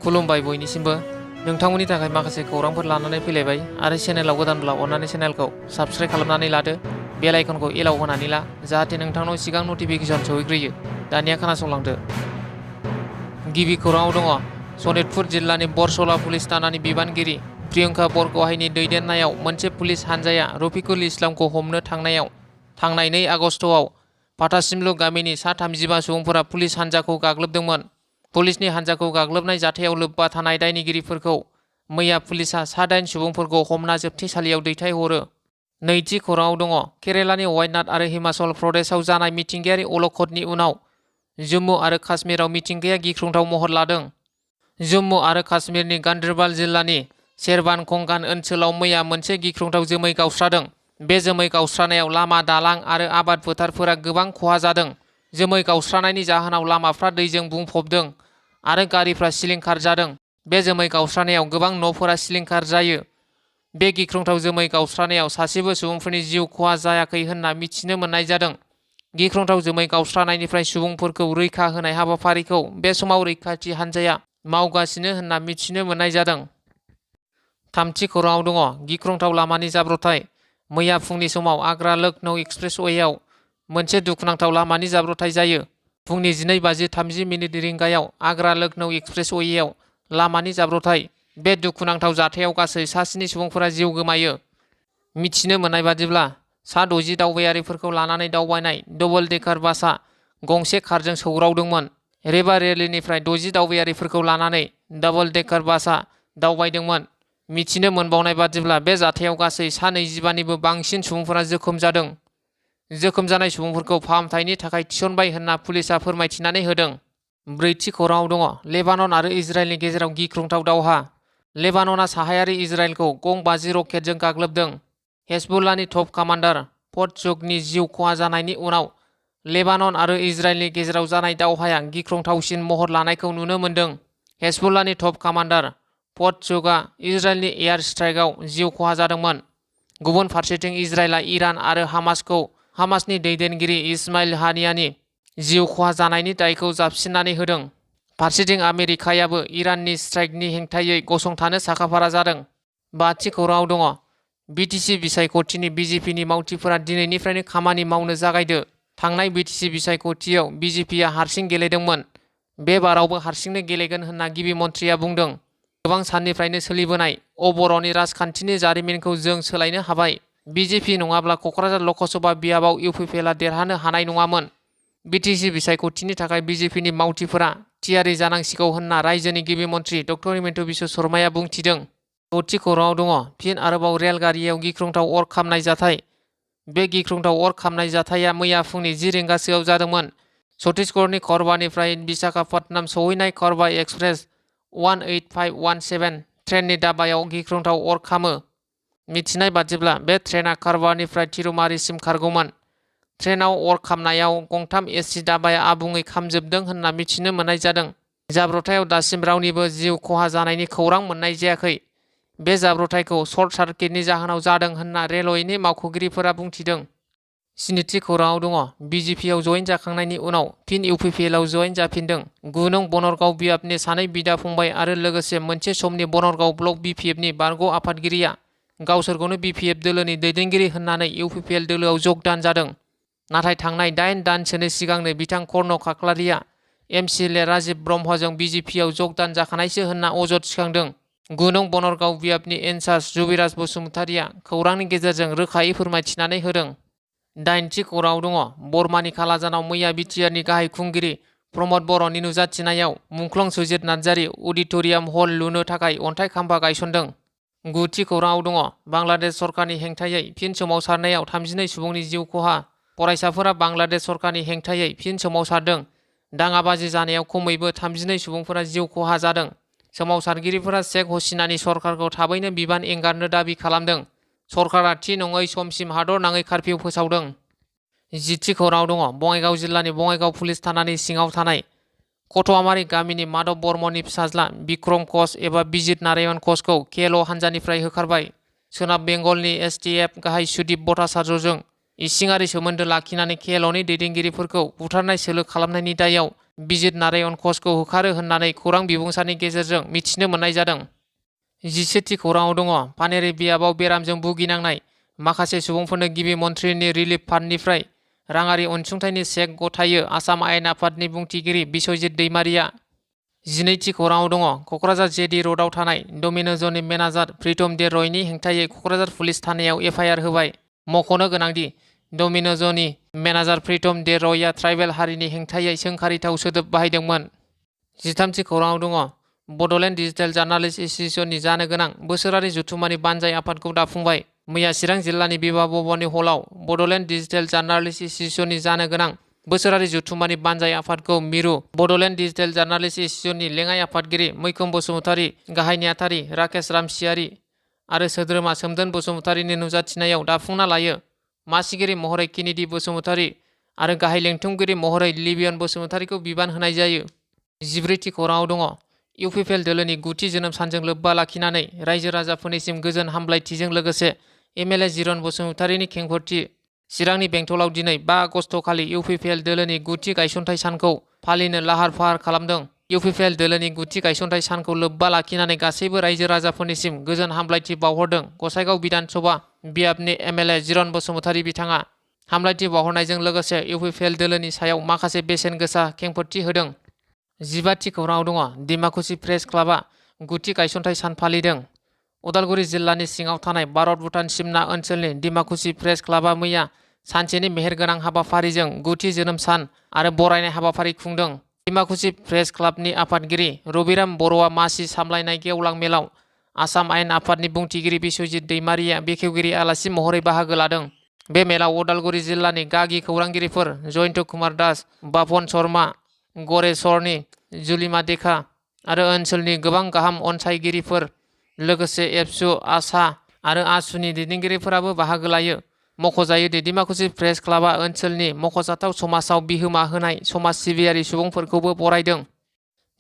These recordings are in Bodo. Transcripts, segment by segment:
खुलुमबाय बयनिसिमबो नोंथांमोननि थाखाय माखासे खौरांफोर लानानै फैलायबाय आरो चेनेलाव गोदानब्ला अन्नानै चेनेलखौ साबस्क्राइब खालामनानै लादो बेल आइकनखौ एलाव होनानै ला जाहाथे नोंथांनाव सिगां नटिफिकेसन सौहैग्रोयो दानिया खोनासंलांदो गिबि खौराङाव दङ सनितपुर जिल्लानि बरसला पुलिस थानानि बिबानगिरि प्रियंका बरगहाइनि दैदेननायाव मोनसे पुलिस हानजाया रफिकुल इस्लामखौ हमनो थांनाय 2 आगस्टआव फाथासिमलु गामिनि सा 35 सुबुंफोरा पुलिस हानजाखौ गाग्लोबदोंमोन। पुलिसनि हानजाखौ गाग्लोबनाय जाथायाव लोब्बा थानाय दायनिगिरिफोरखौ मैया पुलिसआ सा 8 सुबुंफोरखौ हमना जोबथेसालियाव दैथायहरो। नैथि खौराङाव दङ केरेलानि वायनाड आरो हिमाचल प्रदेशआव जानाय मिथिंगायारि अलखदनि उनाव जम्मु आरो काश्मीराव मिथिंगाया गिख्रंथाव महर लादों। जम्मु आरो काश्मीरनि गान्दरबाल जिल्लानि शेरबान कंगान ओनसोलाव मैया मोनसे गिख्रंथाव जोमै गावस्रादों। बे जोमै गावस्रानायाव लामा दालां आरो आबाद फोथारफोरा गोबां खहा जादों। जोमै गावस्रानायनि जाहोनाव लामाफ्रा दैजों बुंफबदों आरो गारिफ्रा सिलिंखार जादों। बे जोमै गावस्रानायाव गोबां न'फोरा सिलिंखार जायो। बे गिख्रंथाव जोमै गावस्रानायाव सासेबो सुबुंफोरनि जिउ खहा जायाखै होनना मिथिनो मोननाय जादों। गिख्रंथाव जोमै गावस्रानायनिफ्राय सुबुंफोरखौ रैखा होनाय हाबाफारिखौ बे समाव रैखाथि हानजाया मावगासिनो होनना मिथिनो मोननाय जादों। थामथि खौराङाव दङ गिख्रंथाव लामानि जाब्रबथाय मैया फुंनि समाव आग्रा लखनौ एक्सप्रेसवेयाव मोनसे दुखुनांथाव लामानि जाब्रबथाय जायो। फुंनि 12:30 रिंगायाव आग्रा लखनौ एक्सप्रेसवेयाव लामानि जाब्रबथाय। बे दुखुनांथाव जाथायाव गासै सा 7 सुबुंफोरा जिउ गोमायो। मिथिनो मोननाय बादिब्ला सा 60 दावबायारिफोरखौ लानानै दावबायनाय डबल डेकार बासआ गंसे कारजों सौग्रावदोंमोन। रेबारेलिनिफ्राय 60 दावबायारिफोरखौ लानानै डबल डेकार बासआ दावबायदोंमोन। मिथिनो मोनबावनाय बादिब्ला बे जाथायाव गासै सा 25निबो बांसिन सुबुंफोरा जोखोम जादों। जोखोम जानाय सुबुंफोरखौ फाहामथायनि थाखाय थिसनबाय होनना पुलिसआ फोरमायथिनानै होदों। ब्रैथि खौराङाव दङ लेबानन आरो इजराइलनि गेजेराव गिख्रंथाव दावहा। लेबाननआ साहायारि इजराइलखौ गं 50 रकेटजों गाग्लोबदों। हेजबुल्लाहनि टप कामान्डार फतजगनि जिउ खहा जानायनि उनाव लेबानन आरो इजराइलनि गेजेराव जानाय दावहाया गिख्रंथावसिन महर लानायखौ नुनो मोनदों। हेजबुल्लाहनि टप कामान्डार फतजगआ इजराइलनि एयार स्ट्राइकआव जिउ खहा जादोंमोन। गुबुन फारसेथिं इजराइलआ इरान आरो हामासनि दैदेनगिरि इस्माइल हानियानि जिउ खहा जानायनि दायखौ जाबसिननानै होदों। फारसेथिं आमेरिकायाबो इराननि स्ट्राइकनि हेंथायै गसंथानो साखाफारा जादों। बाथि खौराङाव दङ बिटिसि बिसायख'थिनि बिजेपिनि मावथिफोरा दिनैनिफ्रायनो खामानि मावनो जागायदो। थांनाय बिटिसि बिसायख'थियाव बिजेपिया हारसिं गेलेदोंमोन। बे बारावबो हारसिंनो गेलेगोन होनना गिबि मन्थ्रिया बुंदों। गोबां साननिफ्रायनो सोलिबोनाय अबर'नि राजखान्थिनि जारिमिनखौ जों सोलायनो हाबाय। बिजेपि नङाब्ला क'क्राझार लकसभा बियाबाव इउपिपिएलआ देरहानो हानाय नङामोन। बिटिसि बिसायख'थिनि थाखाय बिजेपिनि मावथिफोरा थियारि जानांसिगौ होनना रायजोनि गिबि मन्थ्रि डक्टर हिमन्त बिश्व शर्माया बुंथिदों। द'थि खौराङाव दङ फिन आरोबाव रेलगारियाव गिख्रंथाव अर खामनाय जाथाय। बे गिख्रंथाव अर खामनाय जाथाया मैया फुंनि 10 रिंगासोआव जादोंमोन। छत्तीसगढ़नि खरबानिफ्राय विशाखापत्तनम सौहैनाय खरबा एक्सप्रेस 18517 ट्रेननि दाब्बायाव गिख्रंथाव अर खामो। मिथिनाय बादिब्ला बे ट्रेना खरबानिफ्राय तिरुमारीसिम खारगौमोन। ट्रेनाव अर खामनायाव गंथाम एसि दाब्बाया आबुङै खामजोबदों होनना मिथिनो मोननाय जादों। जाब्रबथायाव दासिम रावनिबो जिउ खहा जानायनि खौरां मोननाय जायाखै। बे जाब्रबथायखौ सर्ट सार्किटनि जाहोनाव जादों होनना रेलवेनि मावख'गिरिफोरा बुंथिदों। स्निथि खौराङाव दङ बिजेपिआव जयेन जाखांनायनि उनाव फिन इउपिपिएलआव जयेन जाफिनदों। 9 नं बनरगाव बियाबनि सानै बिदा-फंबाय आरो लोगोसे मोनसे समनि बनरगाव ब्लक बिपिएफनि बारग' आफादगिरिया गावसोरखौनो बिपिएफ दोलोनि दैदेनगिरि होननानै इउपिपिएल दोलोआव जगदान जादों। नाथाय थांनाय 8 दानसोनि सिगांनो बिथां कर्ण खाख्लारिया एमसिएलए राजिब ब्रह्मजों बिजेपिआव जगदान जाखानायसो होनना अजद थिखांदों। 9 नं बनरगाव बियाबनि इनचार्ज जुबिराज बसुमतारिया खौरांनि गेजेरजों रोखायै फोरमायथिनानै होदों। 8थि खौराङाव दङ बरमानि खालाजानाव मैया बिटिआरनि गाहाय खुंगिरि प्रमद बर'नि नुजाथिनायाव मुंख्लं सुजित नार्जारि अडिट'रियाम हल लुनो थाखाय अन्थाइ खाम्फा गायसनदों। 9थि खौराङाव दङ बांलादेश सरकारनि हेंथायै फिन सोमावसारनायाव 32 सुबुंनि जिउ खहा। फरायसाफोरा बांलादेश सरकारनि हेंथायै फिन सोमावसारदों। दाङाबाजि जानायाव खमैबो 32 सुबुंफोरा जिउ खहा जादों। सोमावसारगिरिफोरा शेख हसिनानि सरकारखौ थाबैनो बिबान एंगारनो दाबि खालामदों। सरकारा थि नङै समसिम हादर नाङै कारफिउ फोसावदों। 10थि खौराङाव दङ बङाइगाव जिल्लानि बङाइगाव पुलिस थानानि सिङाव थानाय कथ'आमारि गामिनि माधव बर्मननि फिसाज्ला बिक्रम कच एबा बिजित नारायण कचखौ केएलअ हानजानिफ्राय होखारबाय। सोनाब बेंगलनि एसटिएफ गाहाय सुदीप भट्टाचार्यजों इसिङारि सोमोन्दो लाखिनानै केएलअनि दैदेनगिरिफोरखौ बुथारनाय सोलो खालामनायनि दायआव बिजित नारायण घोषखौ होखारो होननानै खौरां बिबुंसारनि गेजेरजों मिथिनो मोननाय जादों। 17थि खौराङाव दङ पानेरि बियाबाव बेरामजों भुगिनांनाय माखासे सुबुंफोरनो गिबि मन्थ्रिनि रिलिफ फान्डनिफ्राय राङारि अनसुंथाइनि चेक गथायो आसाम आयेन आफादनि बुंथिगिरि बिस्वजित दैमारिया। 12थि खौराङाव दङ क'क्राझार जेडि रडआव थानाय डमिन'जनि मेनेजार प्रितम दे रयनि हेंथायै क'क्राझार पुलिस थानायाव एफआइआर होबाय। मख'नो गोनांदि डमिन'जनि मेनेजार प्रितम दे रयआ ट्राइबेल हारिनि हेंथायै सोंखारिथाव सोदोब बाहायदोंमोन। 13थि खौराङाव दङ बड'लेण्ड डिजिटेल जार्नालिस्ट एस'सिएशननि जानो गोनां बोसोरारि जथुम्मानि बानजाय आफादखौ दाफुंबाय। मैया चिरां जिल्लानि बिभा भबननि हलाव बड'लेण्ड डिजिटेल जार्नालिस्ट एस'सिएशननि जानो गोनां बोसोरारि जथुम्मानि बानजाय आफादखौ मिरु बड'लेण्ड डिजिटेल जार्नालिस्ट एस'सिएशननि लेङाइ आफादगिरि मैखोम बसुमतारी, गाहाय नेहाथारि राकेश रामसियारि आरो सोद्रोमा सोमदोन बसुमतारीनि नुजाथिनायाव दाफुंना लायो। मासिगिरि महरै केनेडी बसुमतारी आरो गाहाय लेंथुमगिरि महरै लिबियन बसुमतारीखौ बिबान होनाय जायो। 14थि खौराङाव दङ इउपिपिएल दोलोनि 9थि जोनोम सानजों लोब्बा लाखिनानै रायजो राजाफोरनिसिम गोजोन हामलायथिजों लोगोसे एमएलए जिरन बसुमतारीनि खेंफोरथि। चिरांनि बेंटलाव दिनै 5 आगस्टखालि इउपिपिएल दोलोनि 9थि गायसनथाइ सानखौ फालिनो लाहार फाहार खालामदों। इउपिपिएल दोलोनि 9थि गायसनथाइ सानखौ लोब्बा लाखिनानै गासैबो रायजो राजाफोरनिसिम गोजोन हामलायथि बावहरदों। गसाइगाव बिधान सभा बियाबनि एमएलए जिरन बसुमतारी बिथाङा हामलायथि बावहरनायजों लोगोसे इउपिपिएल दोलोनि सायाव माखासे बेसेन गोसा खेंफोरथि होदों। 15थि खौराङाव दङ डिमाकुसि प्रेस क्लाबआ 9थि गायसनथाइ सान फालिदों। उदालगुरि जिल्लानि सिङाव थानाय भारत भुटान सिमना ओनसोलनि डिमाकुसि प्रेस क्लाबआ मैया सानसेनि मेहेरगोनां हाबाफारिजों 9थि जोनोम सान आरो बरायनाय हाबाफारि खुंदों। डिमाकुसि प्रेस क्लाबनि आफादगिरि रबिराम बर'आ मासि सामलायनाय गेवलां मेलाव आसाम आयेन आफादनि बुंथिगिरि बिस्वजित दैमारिया बेखेवगिरि आलासि महरै बाहागो लादों। बे मेलाव उदालगुरि जिल्लानि गागि खौरांगिरिफोर जयन्त कुमार दास, बापन शर्मा, गरेस्वरनि जुलिमा देखा आरो ओनसोलनि गोबां गाहाम अनसायगिरिफोर लोगोसे एबसु, आसा आरो आसुनि दैदेनगिरिफोराबो बाहागो लायो। मख'जायो दि डिमाकुसि प्रेस क्लाबआ ओनसोलनि मख'जाथाव समाजाव बिहोमा होनाय समाज सिबियारि सुबुंफोरखौबो बरायदों।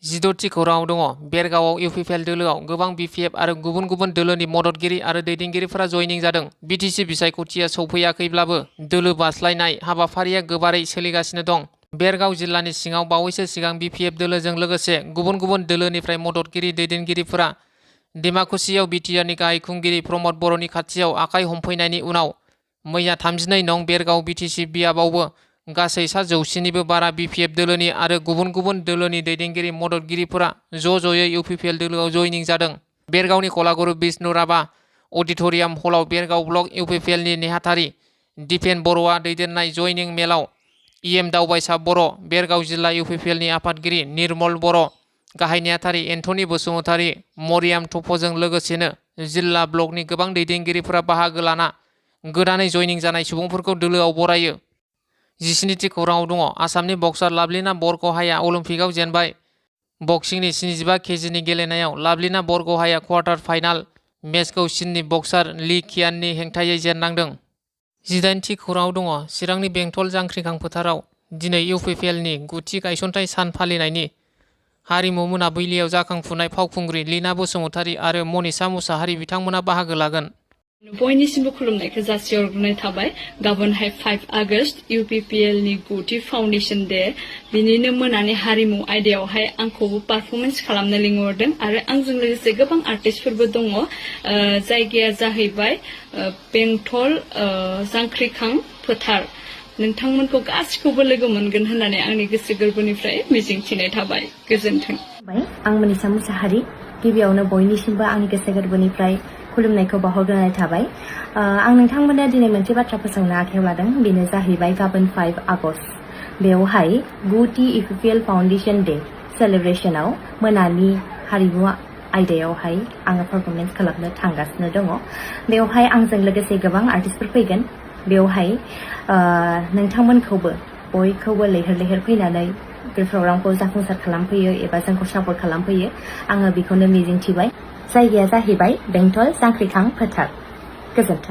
16थि खौराङाव दङ बेरगावआव इउपिपिएल दोलोआव गोबां बिपिएफ आरो गुबुन गुबुन दोलोनि मददगिरि आरो दैदेनगिरिफोरा जयनिं जादों। बिटिसि बिसायख'थिया सौफैयाखैब्लाबो दोलो बास्लायनाय हाबाफारिया गोबारै सोलिगासिनो दं। बेरगाव जिल्लानि सिङाव बावैसो सिगां बिपिएफ दोलोजों लोगोसे गुबुन गुबुन दोलोनिफ्राय मददगिरि दैदेनगिरिफोरा डिमाकुसियाव बिटिआरनि गाहाय खुंगिरि प्रमद बर'नि खाथियाव आखाइ हमफैनायनि उनाव मैया 32 नं बेरगाव बिटिसि बियाबावबो गासै सा 100निबो बारा बिपिएफ दोलोनि आरो गुबुन गुबुन दोलोनि दैदेनगिरि मददगिरिफोरा ज'ज'यै इउपिपिएल दोलोआव जयनिं जादों। बेरगावनि कलागुरु बिष्णु राभा अडिट'रियाम हलाव बेरगाव ब्लक इउपिपिएलनि नेहाथारि दिपेन बर'आ दैदेननाय जयनिं मेलाव इएम दावबायसा बर', बेरगाव जिल्ला इउपिपिएलनि आफादगिरि निर्मल बर', गाहाय नेहाथारि एन्थनी बसुमतारी, मरियाम टप'जों लोगोसेनो जिल्ला ब्लकनि गोबां दैदेनगिरिफोरा बाहागो लाना गोदानै जयनिं जानाय सुबुंफोरखौ दोलोआव बरायो। 17थि खौराङाव दङ आसामनि बक्सार लाभलिना बरग'हाइआ अलिम्पिकआव जेनबाय। बक्सिंनि 75 केजिनि गेलेनायाव लाभलिना बरग'हाइआ क्वार्टार फाइनाल मेचखौ चीननि बक्सार ली कियाननि हेंथायै जेननांदों। 18थि खौराङाव दङ चिरांनि बेंटल जांख्रिखां फोथाराव दिनै इउपिपिएलनि 9थि गायसनथाइ सान फालिनायनि हारिमु मोनाबिलियाव जाखांफुनाय फावखुंग्रि लीना बसुमतारी आरो मनिषा मुसाहारि बिथांमोना बाहागो लागोन। बयनिसिमबो खुलुमनायखौ जासिहरग्रोनाय थाबाय। गाबोनहाय 5 आगस्ट इउपिपिएलनि 9थि फाउन्डेसन डे, बिनिनो मोनानि हारिमु आयदायावहाय आंखौबो पारफरमेन्स खालामनो लिंहरदों आरो आंजों लोगोसे गोबां आर्टिस्टफोरबो दङ। जायगाया जाहैबाय बेंटल जांख्रिखां फोथार। नोंथांमोनखौ गासिखौबो लोगो मोनगोन होननानै आंनि गोसो गोरबोनिफ्राय मिजिंथिनाय थाबाय। गोजोन्थों। आं मनिषा मुसाहारि। गिबियावनो बयनिसिमबो आंनि गोसो गोरबोनिफ्राय खुलुमनायखौ बावहरग्रोनाय थाबाय। आं नोंथांमोननो दिनै मोनसे बाथ्रा फोसावनो आखायाव लादों। बेनो जाहैबाय गाबोन 5 आगस्ट बेवहाय 9थि इउपिपिएल फाउन्डेसन डे सेलिब्रेसनाव मोनानि हारिमु आयदायावहाय आङो पारफरमेन्स खालामनो थांगासिनो दङ। बेवहाय आंजों लोगोसे गोबां आर्टिस्टफोर फैगोन। बेवहाय नोंथांमोनखौबो बयखौबो लैहोर लैहोर फैनानै बे प्रग्रामखौ जाफुंसार खालामफैयो एबा जोंखौ सापर्ट खालामफैयो, आङो बेखौनो मिजिंथिबाय। जायगाया जाहैबाय बेंटल जांख्रिखां फोथार। गोजोन्थों।